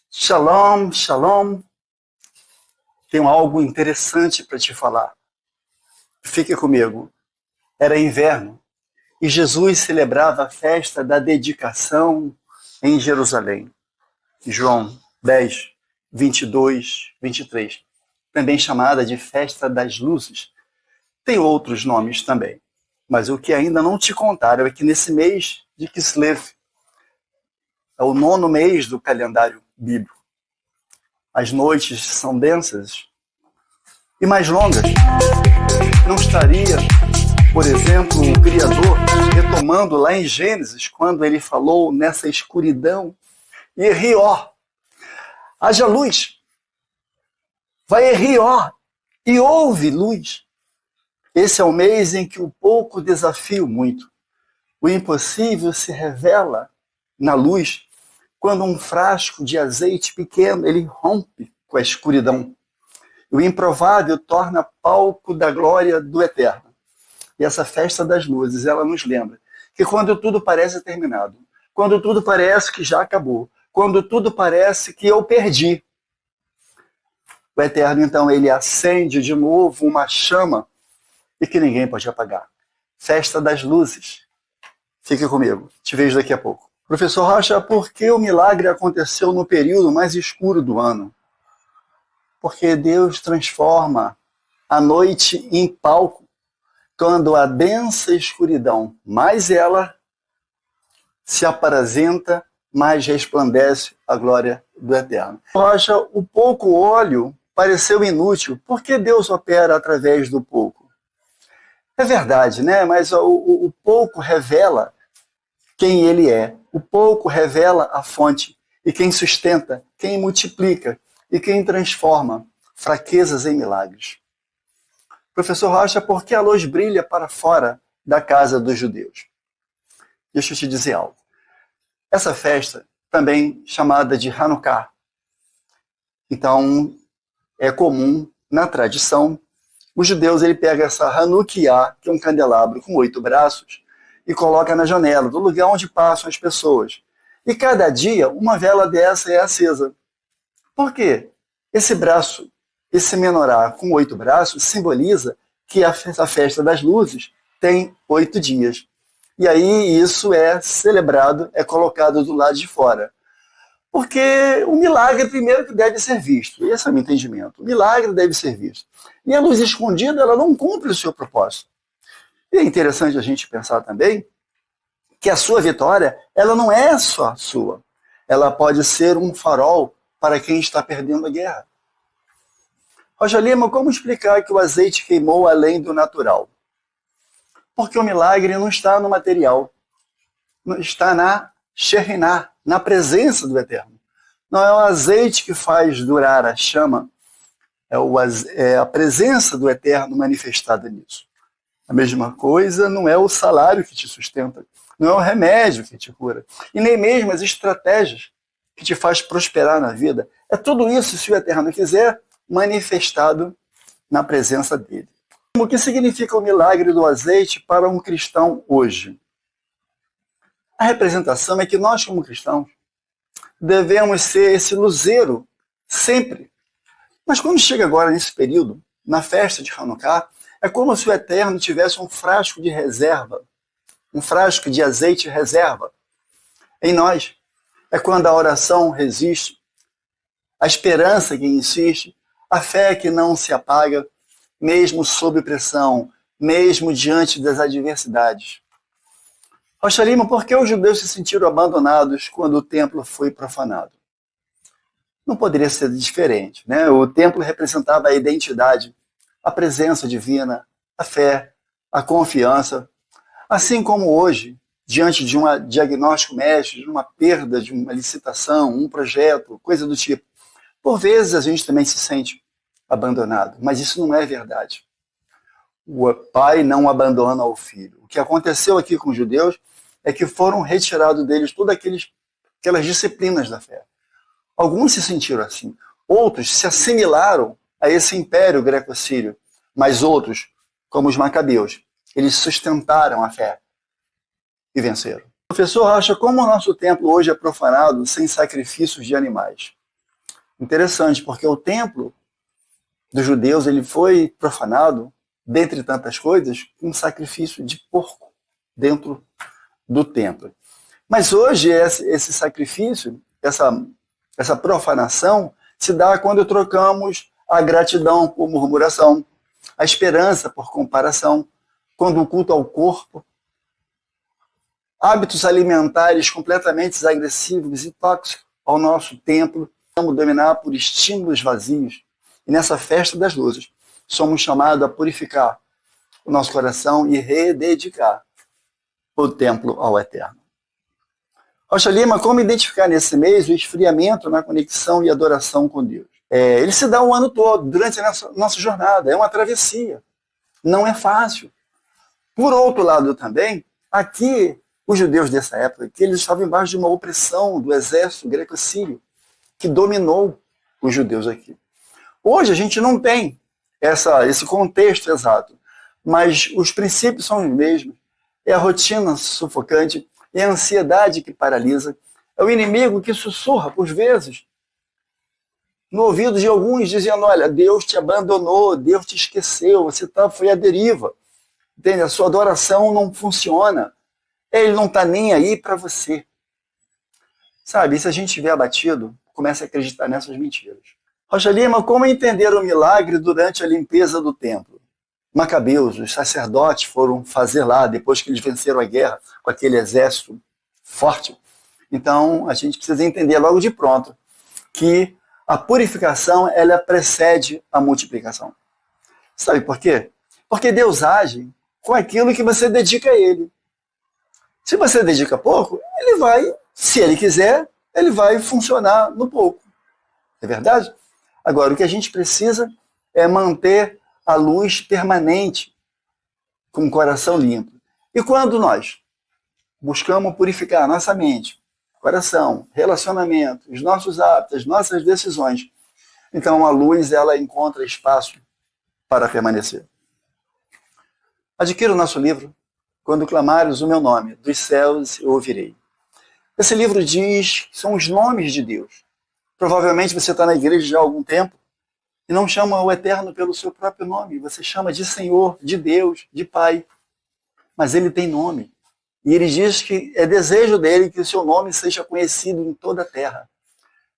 Shalom, shalom. Tenho algo interessante para te falar. Fique comigo. Era inverno e Jesus celebrava a festa da dedicação em Jerusalém. João 10, 22, 23. Também chamada de festa das luzes. Tem outros nomes também. Mas o que ainda não te contaram é que nesse mês de Kislev, é o 9º mês do calendário bíblico, as noites são densas e mais longas. Não estaria, por exemplo, o Criador retomando lá em Gênesis, quando ele falou nessa escuridão, e Rió, haja luz, vai Rió, e houve luz. Esse é o mês em que o pouco desafia o muito. O impossível se revela na luz, quando um frasco de azeite pequeno, ele rompe com a escuridão. O improvável torna palco da glória do eterno. E essa festa das luzes, ela nos lembra que quando tudo parece terminado, quando tudo parece que já acabou, quando tudo parece que eu perdi, o eterno, então, ele acende de novo uma chama e que ninguém pode apagar. Festa das luzes. Fique comigo. Te vejo daqui a pouco. Professor Rocha, por que o milagre aconteceu no período mais escuro do ano? Porque Deus transforma a noite em palco, quando a densa escuridão, mais ela se apresenta, mais resplandece a glória do Eterno. Rocha, o pouco óleo pareceu inútil. Por que Deus opera através do pouco? É verdade, né? Mas o pouco revela quem ele é. O pouco revela a fonte, e quem sustenta, quem multiplica e quem transforma fraquezas em milagres. Professor Rocha, por que a luz brilha para fora da casa dos judeus? Deixa eu te dizer algo. Essa festa, também chamada de Hanukkah, então é comum na tradição, os judeus ele pega essa Hanukkah, que é um candelabro com 8 braços, e coloca na janela, do lugar onde passam as pessoas. E cada dia, uma vela dessa é acesa. Por quê? Esse braço, esse menorá com 8 braços, simboliza que a festa das luzes tem 8 dias. E aí isso é celebrado, é colocado do lado de fora. Porque o milagre, primeiro, que deve ser visto. Esse é o meu entendimento. O milagre deve ser visto. E a luz escondida, ela não cumpre o seu propósito. E é interessante a gente pensar também que a sua vitória, ela não é só sua. Ela pode ser um farol para quem está perdendo a guerra. Rocha Lima, como explicar que o azeite queimou além do natural? Porque o milagre não está no material. Está na Shekhinah, na presença do Eterno. Não é o azeite que faz durar a chama, é a presença do Eterno manifestada nisso. A mesma coisa não é o salário que te sustenta, não é o remédio que te cura, e nem mesmo as estratégias que te faz prosperar na vida. É tudo isso, se o Eterno quiser, manifestado na presença dele. O que significa o milagre do azeite para um cristão hoje? A representação é que nós, como cristãos, devemos ser esse luzeiro sempre. Mas quando chega agora nesse período, na festa de Hanukkah, é como se o Eterno tivesse um frasco de reserva, um frasco de azeite reserva em nós. É quando a oração resiste, a esperança que insiste, a fé que não se apaga, mesmo sob pressão, mesmo diante das adversidades. Rocha Lima, por que os judeus se sentiram abandonados quando o templo foi profanado? Não poderia ser diferente, né? O templo representava a identidade, a presença divina, a fé, a confiança. Assim como hoje, diante de um diagnóstico médico, de uma perda, de uma licitação, um projeto, coisa do tipo, por vezes a gente também se sente abandonado, mas isso não é verdade. O pai não abandona o filho. O que aconteceu aqui com os judeus é que foram retirados deles todas aquelas disciplinas da fé. Alguns se sentiram assim, outros se assimilaram a esse império greco-sírio, mas outros, como os macabeus, eles sustentaram a fé e venceram. Professor Rocha, como o nosso templo hoje é profanado sem sacrifícios de animais? Interessante, porque o templo dos judeus ele foi profanado, dentre tantas coisas, com um sacrifício de porco dentro do templo. Mas hoje esse sacrifício, essa profanação, se dá quando trocamos a gratidão por murmuração, a esperança por comparação, quando o culto ao corpo, hábitos alimentares completamente agressivos e tóxicos ao nosso templo, vamos dominar por estímulos vazios. E nessa festa das luzes, somos chamados a purificar o nosso coração e rededicar o templo ao Eterno. Rocha Lima, como identificar nesse mês o esfriamento na conexão e adoração com Deus? Ele se dá o ano todo, durante a nossa jornada, é uma travessia, não é fácil. Por outro lado também, aqui, os judeus dessa época, que eles estavam embaixo de uma opressão do exército greco-sírio, que dominou os judeus aqui. Hoje a gente não tem esse contexto exato, mas os princípios são os mesmos. É a rotina sufocante, é a ansiedade que paralisa, é o inimigo que sussurra, por vezes, no ouvido de alguns, dizendo, olha, Deus te abandonou, Deus te esqueceu, você foi à deriva. Entende? A sua adoração não funciona. Ele não está nem aí para você. Sabe, e se a gente estiver abatido, comece a acreditar nessas mentiras. Rocha Lima, como entender o milagre durante a limpeza do templo? Macabeus, os sacerdotes foram fazer lá, depois que eles venceram a guerra com aquele exército forte. Então, a gente precisa entender logo de pronto que a purificação, ela precede a multiplicação. Sabe por quê? Porque Deus age com aquilo que você dedica a Ele. Se você dedica pouco, Ele vai, se Ele quiser, Ele vai funcionar no pouco. É verdade? Agora, o que a gente precisa é manter a luz permanente, com o coração limpo. E quando nós buscamos purificar a nossa mente, coração, relacionamento, os nossos hábitos, as nossas decisões, então a luz ela encontra espaço para permanecer. Adquira o nosso livro, Quando Clamares o Meu Nome, dos céus eu ouvirei. Esse livro diz que são os nomes de Deus. Provavelmente você está na igreja já há algum tempo e não chama o Eterno pelo seu próprio nome. Você chama de Senhor, de Deus, de Pai. Mas Ele tem nome. E Ele diz que é desejo dele que o seu nome seja conhecido em toda a terra.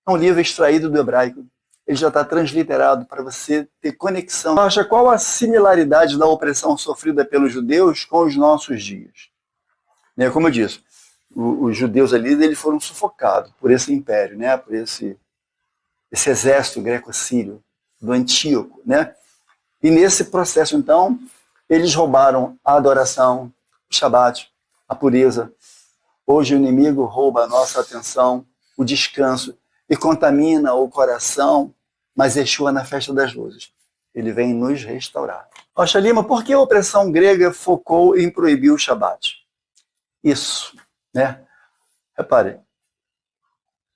É um livro extraído do hebraico. Ele já está transliterado para você ter conexão. Acha qual a similaridade da opressão sofrida pelos judeus com os nossos dias? Como eu disse, os judeus ali eles foram sufocados por esse império, por esse exército greco-sírio do Antíoco. E nesse processo, então, eles roubaram a adoração, o Shabat, a pureza. Hoje o inimigo rouba a nossa atenção, o descanso, e contamina o coração, mas Yeshua na festa das luzes. Ele vem nos restaurar. Rocha Lima, por que a opressão grega focou em proibir o Shabat? Isso, Repare,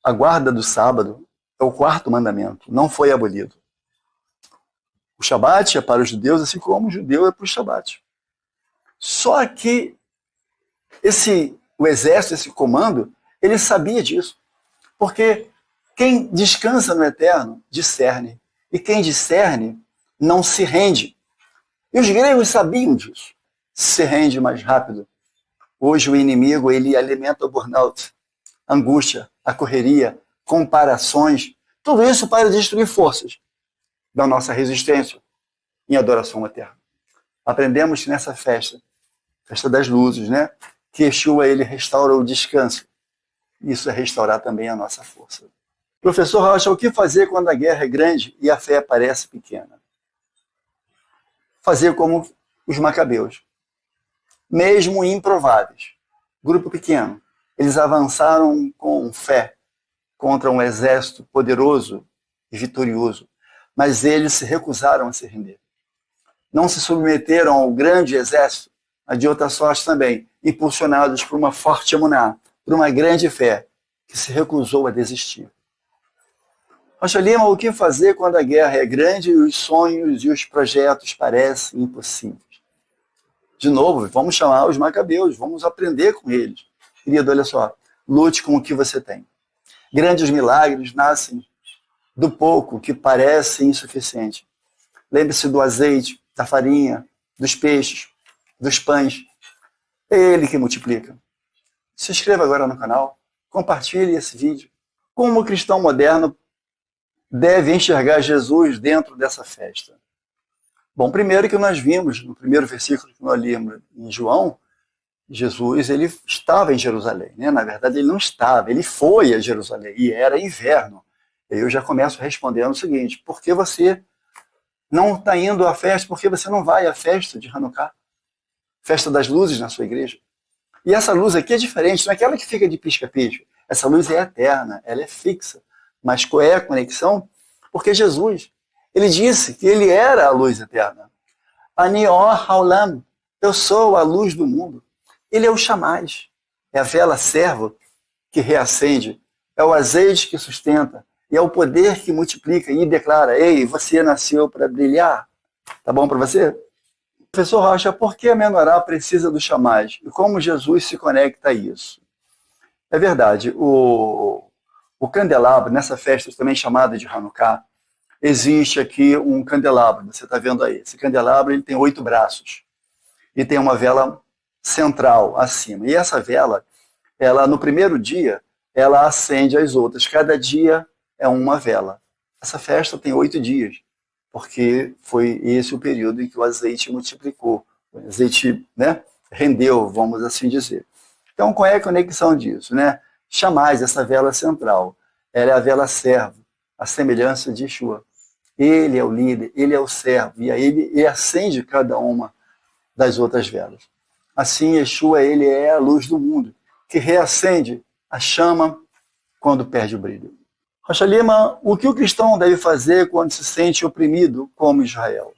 a guarda do sábado é o quarto mandamento, não foi abolido. O Shabat é para os judeus, assim como o judeu é para o Shabat. Só que o exército, esse comando, ele sabia disso. Porque quem descansa no Eterno, discerne. E quem discerne, não se rende. E os gregos sabiam disso. Se rende mais rápido. Hoje o inimigo, ele alimenta o burnout, a angústia, a correria, comparações. Tudo isso para destruir forças da nossa resistência em adoração eterna. Aprendemos nessa festa das luzes, que Yeshua, ele restaura o descanso. Isso é restaurar também a nossa força. Professor Rocha, o que fazer quando a guerra é grande e a fé parece pequena? Fazer como os macabeus. Mesmo improváveis. Grupo pequeno. Eles avançaram com fé contra um exército poderoso e vitorioso. Mas eles se recusaram a se render. Não se submeteram ao grande exército, a de outra sorte também, impulsionados por uma forte emuná, por uma grande fé, que se recusou a desistir. Rocha Lima, o que fazer quando a guerra é grande e os sonhos e os projetos parecem impossíveis? De novo, vamos chamar os macabeus, vamos aprender com eles. Querido, olha só, lute com o que você tem. Grandes milagres nascem do pouco que parece insuficiente. Lembre-se do azeite, da farinha, dos peixes, dos pães. É Ele que multiplica. Se inscreva agora no canal, compartilhe esse vídeo. Como o cristão moderno deve enxergar Jesus dentro dessa festa? Bom, primeiro que nós vimos no primeiro versículo que nós lemos em João, Jesus ele estava em Jerusalém, né? Na verdade ele não estava, ele foi a Jerusalém e era inverno. Eu já começo respondendo o seguinte: por que você não está indo à festa? Por que você não vai à festa de Hanukkah? Festa das luzes na sua igreja. E essa luz aqui é diferente, não é aquela que fica de pisca-pisca. Essa luz é eterna, ela é fixa. Mas qual é a conexão? Porque Jesus, ele disse que ele era a luz eterna. Ani or haolam, eu sou a luz do mundo. Ele é o chamais, é a vela servo que reacende, é o azeite que sustenta, e é o poder que multiplica e declara: ei, você nasceu para brilhar. Tá bom para você? Professor Rocha, por que a menorá precisa do chamais? E como Jesus se conecta a isso? É verdade, o candelabro, nessa festa também chamada de Hanukkah, existe aqui um candelabro, você está vendo aí. Esse candelabro ele tem 8 braços e tem uma vela central acima. E essa vela, ela no primeiro dia, ela acende as outras. Cada dia é uma vela. Essa festa tem 8 dias, porque foi esse o período em que o azeite multiplicou. O azeite, né, rendeu, vamos assim dizer. Então, qual é a conexão disso, né? Chamais, essa vela central, ela é a vela servo, a semelhança de Yeshua. Ele é o líder, ele é o servo, e aí ele acende cada uma das outras velas. Assim, Yeshua, ele é a luz do mundo, que reacende a chama quando perde o brilho. Rocha Lima, o que o cristão deve fazer quando se sente oprimido como Israel?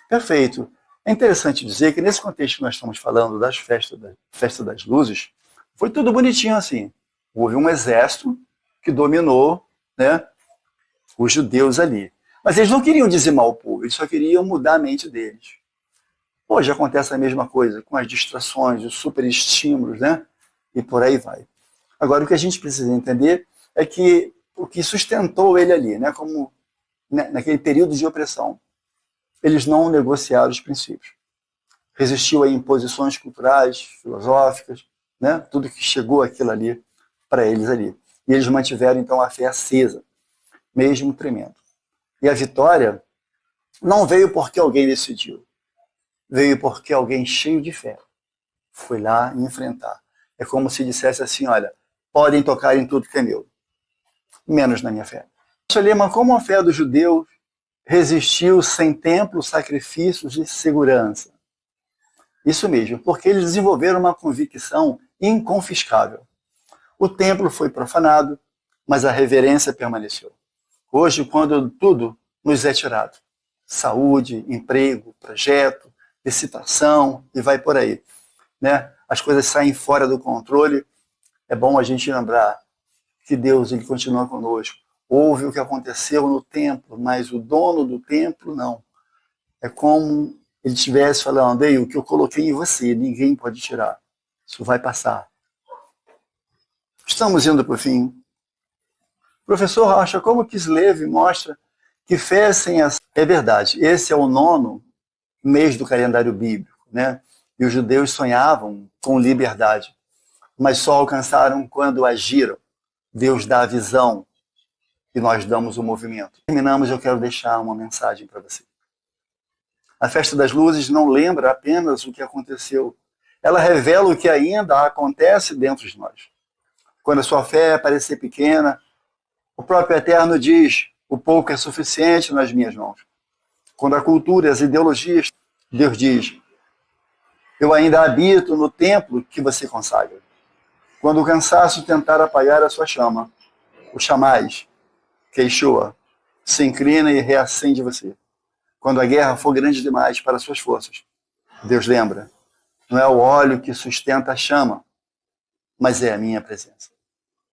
Perfeito. É interessante dizer que nesse contexto que nós estamos falando das festas das luzes, foi tudo bonitinho assim. Houve um exército que dominou, né, os judeus ali. Mas eles não queriam dizimar o povo, eles só queriam mudar a mente deles. Hoje acontece a mesma coisa, com as distrações, os superestímulos, né? E por aí vai. Agora, o que a gente precisa entender é que o que sustentou ele ali, né, como naquele período de opressão, eles não negociaram os princípios. Resistiu a imposições culturais, filosóficas, né, tudo que chegou aquilo ali para eles ali. E eles mantiveram, então, a fé acesa, mesmo tremendo. E a vitória não veio porque alguém decidiu. Veio porque alguém cheio de fé foi lá enfrentar. É como se dissesse assim: olha, podem tocar em tudo que é meu, menos na minha fé. Mas como a fé dos judeus resistiu sem templo, sacrifícios e segurança? Isso mesmo, porque eles desenvolveram uma convicção inconfiscável. O templo foi profanado, mas a reverência permaneceu. Hoje, quando tudo nos é tirado, saúde, emprego, projeto, licitação e vai por aí, né? As coisas saem fora do controle. É bom a gente lembrar que Deus ele continua conosco. Houve o que aconteceu no templo, mas o dono do templo não. É como ele estivesse falando: ei, o que eu coloquei em você, ninguém pode tirar. Isso vai passar. Estamos indo para o fim. Professor Rocha, como Kislev mostra que fé sem ação... É verdade, esse é o 9º mês do calendário bíblico, né? E os judeus sonhavam com liberdade, mas só alcançaram quando agiram. Deus dá a visão e nós damos o movimento. Terminamos, eu quero deixar uma mensagem para você. A festa das luzes não lembra apenas o que aconteceu. Ela revela o que ainda acontece dentro de nós. Quando a sua fé parecer pequena, o próprio Eterno diz: o pouco é suficiente nas minhas mãos. Quando a cultura e as ideologias, Deus diz: eu ainda habito no templo que você consagra. Quando o cansaço tentar apagar a sua chama, o chamais, que é Yeshua, se inclina e reacende você. Quando a guerra for grande demais para suas forças, Deus lembra: não é o óleo que sustenta a chama, mas é a minha presença.